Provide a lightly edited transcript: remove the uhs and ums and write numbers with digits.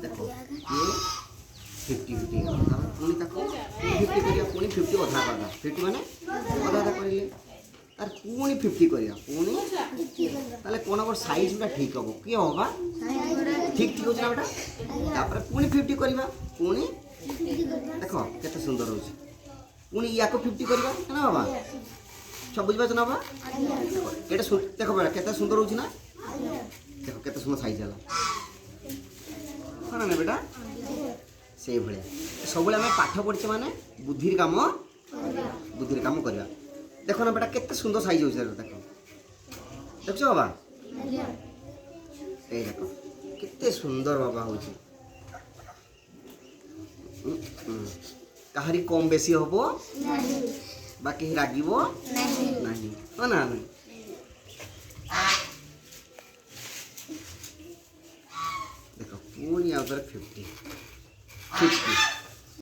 देखो ये 50-50 पुणी ताको 50 करिया पुणी 50 अधा करदा 50 माने अधा अधा करिले तार पुणी 50 करिया पुणी ताले कोन पर साइज बा ठीक हबो की होबा ठीक ठीक होछ ना बेटा तापर पुणी 50 करिबा पुणी देखो केते सुंदर होछ पुणी याको 50 करिबा ना बाबा सब बुझ पाछ ना बाबा एटा देखो बेटा केते सुंदर होछ ना देखो केते सुंदर साइज हला ना बेटा से भले सब आम पाठ पढ़े माने बुद्धि काम करवा देखो ना बेटा केते सुंदर साइज हो देखो देखो बाबा ए देखो केते सुंदर बाबा हो कहारी कम बेसी हबो बाकी रागिबो नहीं हो ना देखो पुणी आउटर 50